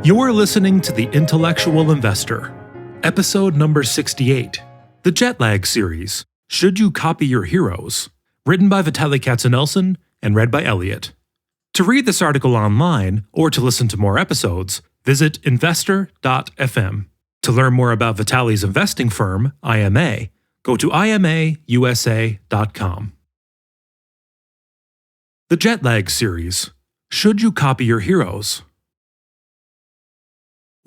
You're listening to The Intellectual Investor, episode number 68, the Jet Lag series, Should You Copy Your Heroes? Written by Vitaliy Katzenelson and read by Elliot. To read this article online or to listen to more episodes, visit investor.fm. To learn more about Vitaliy's investing firm, IMA, go to imausa.com. The Jet Lag series, Should You Copy Your Heroes?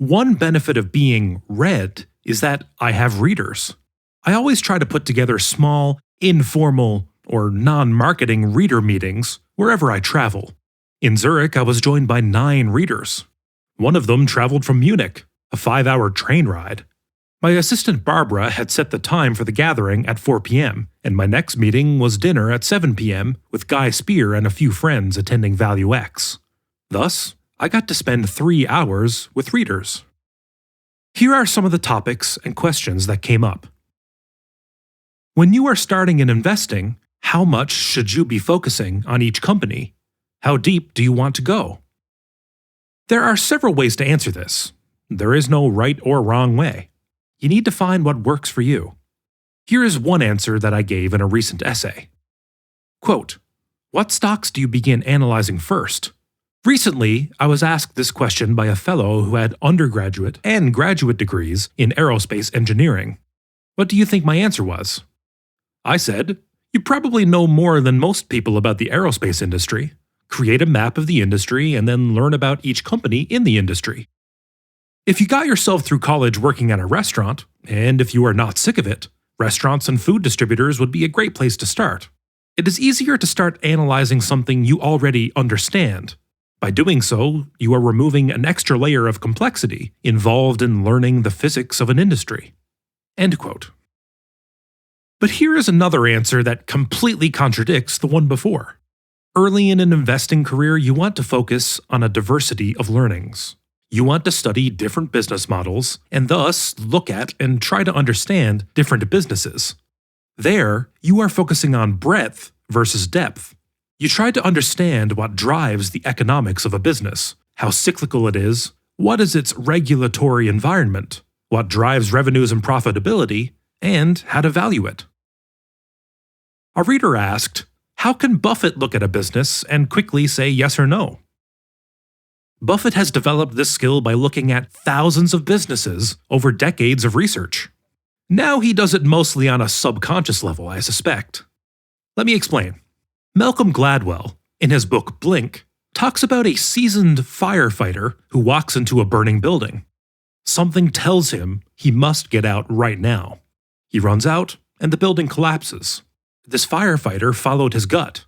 One benefit of being read is that I have readers. I always try to put together small, informal, or non-marketing reader meetings wherever I travel. In Zurich, I was joined by 9 readers. One of them traveled from Munich, a 5-hour train ride. My assistant Barbara had set the time for the gathering at 4 p.m., and my next meeting was dinner at 7 p.m. with Guy Spear and a few friends attending Value X. Thus, I got to spend 3 hours with readers. Here are some of the topics and questions that came up. When you are starting in investing, how much should you be focusing on each company? How deep do you want to go? There are several ways to answer this. There is no right or wrong way. You need to find what works for you. Here is one answer that I gave in a recent essay. Quote, "What stocks do you begin analyzing first?" Recently, I was asked this question by a fellow who had undergraduate and graduate degrees in aerospace engineering. What do you think my answer was? I said, "You probably know more than most people about the aerospace industry. Create a map of the industry and then learn about each company in the industry. If you got yourself through college working at a restaurant, and if you are not sick of it, restaurants and food distributors would be a great place to start. It is easier to start analyzing something you already understand. By doing so, you are removing an extra layer of complexity involved in learning the physics of an industry." End quote. But here is another answer that completely contradicts the one before. Early in an investing career, you want to focus on a diversity of learnings. You want to study different business models and thus look at and try to understand different businesses. There, you are focusing on breadth versus depth. You try to understand what drives the economics of a business, how cyclical it is, what is its regulatory environment, what drives revenues and profitability, and how to value it. A reader asked, how can Buffett look at a business and quickly say yes or no? Buffett has developed this skill by looking at thousands of businesses over decades of research. Now he does it mostly on a subconscious level, I suspect. Let me explain. Malcolm Gladwell, in his book Blink, talks about a seasoned firefighter who walks into a burning building. Something tells him he must get out right now. He runs out, and the building collapses. This firefighter followed his gut.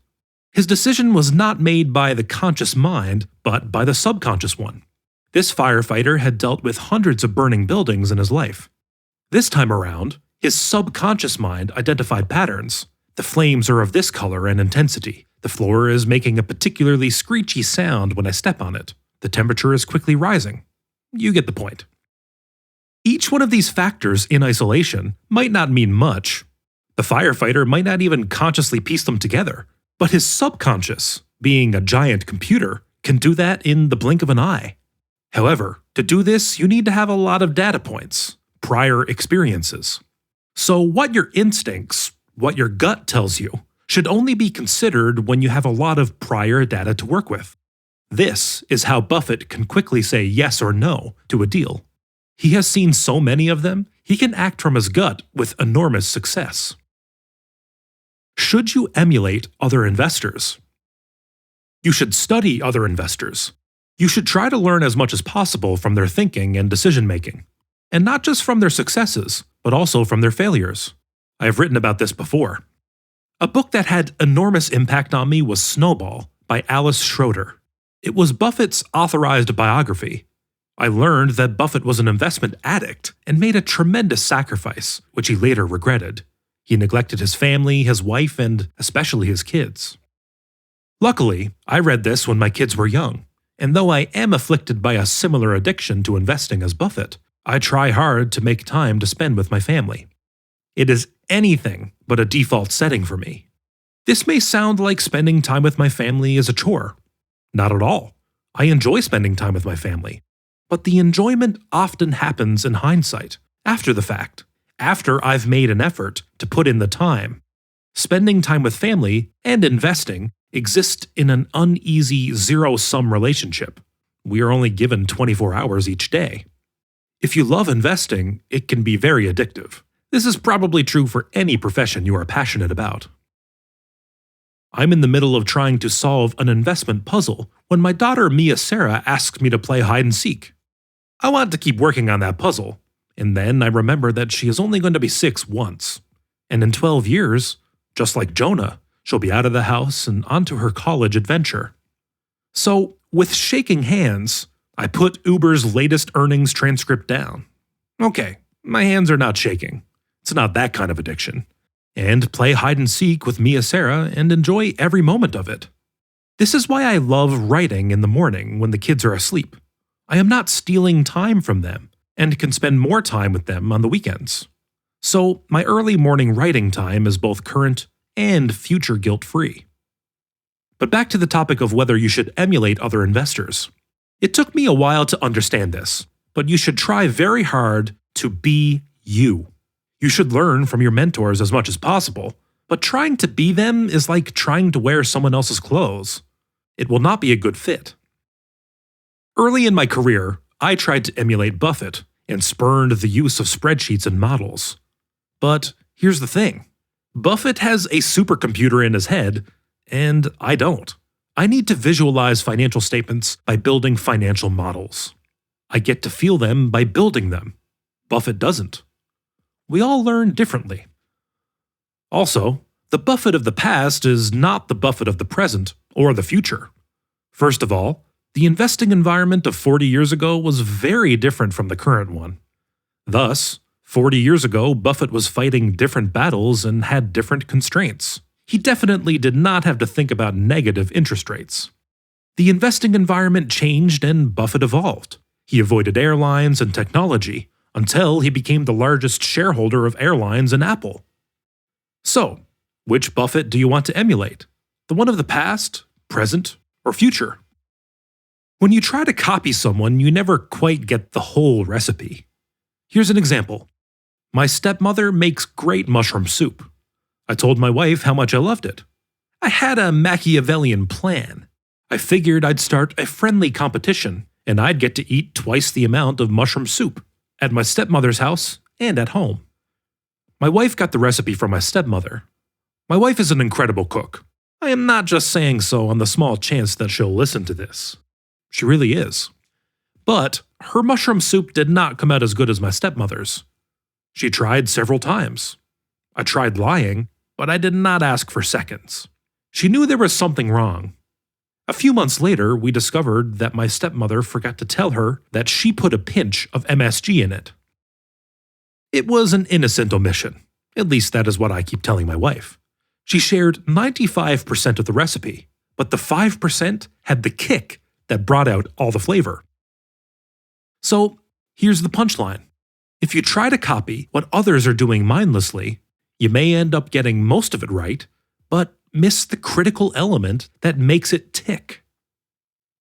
His decision was not made by the conscious mind, but by the subconscious one. This firefighter had dealt with hundreds of burning buildings in his life. This time around, his subconscious mind identified patterns. The flames are of this color and intensity. The floor is making a particularly screechy sound when I step on it. The temperature is quickly rising. You get the point. Each one of these factors in isolation might not mean much. The firefighter might not even consciously piece them together, but his subconscious, being a giant computer, can do that in the blink of an eye. However, to do this, you need to have a lot of data points, prior experiences. So what your instincts, what your gut tells you, should only be considered when you have a lot of prior data to work with. This is how Buffett can quickly say yes or no to a deal. He has seen so many of them, he can act from his gut with enormous success. Should you emulate other investors? You should study other investors. You should try to learn as much as possible from their thinking and decision-making. And not just from their successes, but also from their failures. I have written about this before. A book that had enormous impact on me was Snowball by Alice Schroeder. It was Buffett's authorized biography. I learned that Buffett was an investment addict and made a tremendous sacrifice, which he later regretted. He neglected his family, his wife, and especially his kids. Luckily, I read this when my kids were young, and though I am afflicted by a similar addiction to investing as Buffett, I try hard to make time to spend with my family. It is anything but a default setting for me. This may sound like spending time with my family is a chore. Not at all. I enjoy spending time with my family. But the enjoyment often happens in hindsight, after the fact, after I've made an effort to put in the time. Spending time with family and investing exist in an uneasy zero-sum relationship. We are only given 24 hours each day. If you love investing, it can be very addictive. This is probably true for any profession you are passionate about. I'm in the middle of trying to solve an investment puzzle when my daughter Mia Sarah asks me to play hide and seek. I want to keep working on that puzzle, and then I remember that she is only going to be 6 once. And in 12 years, just like Jonah, she'll be out of the house and onto her college adventure. So, with shaking hands, I put Uber's latest earnings transcript down. Okay, my hands are not shaking. It's not that kind of addiction. And play hide and seek with Mia Sarah and enjoy every moment of it. This is why I love writing in the morning when the kids are asleep. I am not stealing time from them and can spend more time with them on the weekends. So my early morning writing time is both current and future guilt-free. But back to the topic of whether you should emulate other investors. It took me a while to understand this, but you should try very hard to be you. You should learn from your mentors as much as possible, but trying to be them is like trying to wear someone else's clothes. It will not be a good fit. Early in my career, I tried to emulate Buffett and spurned the use of spreadsheets and models. But here's the thing. Buffett has a supercomputer in his head, and I don't. I need to visualize financial statements by building financial models. I get to feel them by building them. Buffett doesn't. We all learn differently. Also, the Buffett of the past is not the Buffett of the present or the future. First of all, the investing environment of 40 years ago was very different from the current one. Thus, 40 years ago, Buffett was fighting different battles and had different constraints. He definitely did not have to think about negative interest rates. The investing environment changed and Buffett evolved. He avoided airlines and technology until he became the largest shareholder of airlines and Apple. So, which Buffett do you want to emulate? The one of the past, present, or future? When you try to copy someone, you never quite get the whole recipe. Here's an example. My stepmother makes great mushroom soup. I told my wife how much I loved it. I had a Machiavellian plan. I figured I'd start a friendly competition, and I'd get to eat twice the amount of mushroom soup, at my stepmother's house and at home. My wife got the recipe from my stepmother. My wife is an incredible cook. I am not just saying so on the small chance that she'll listen to this. She really is. But her mushroom soup did not come out as good as my stepmother's. She tried several times. I tried lying, but I did not ask for seconds. She knew there was something wrong. A few months later, we discovered that my stepmother forgot to tell her that she put a pinch of MSG in it. It was an innocent omission. At least that is what I keep telling my wife. She shared 95% of the recipe, but the 5% had the kick that brought out all the flavor. So, here's the punchline. If you try to copy what others are doing mindlessly, you may end up getting most of it right, but miss the critical element that makes it tick.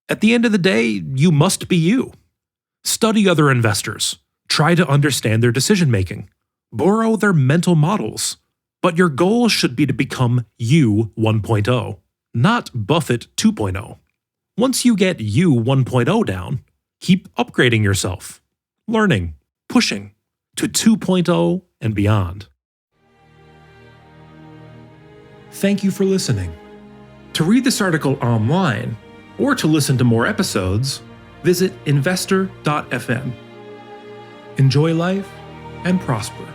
At the end of the day, you must be you. Study other investors. Try to understand their decision-making. Borrow their mental models. But your goal should be to become you 1.0, not Buffett 2.0. Once you get you 1.0 down, keep upgrading yourself, learning, pushing to 2.0 and beyond. Thank you for listening. To read this article online or to listen to more episodes, visit investor.fm. Enjoy life and prosper.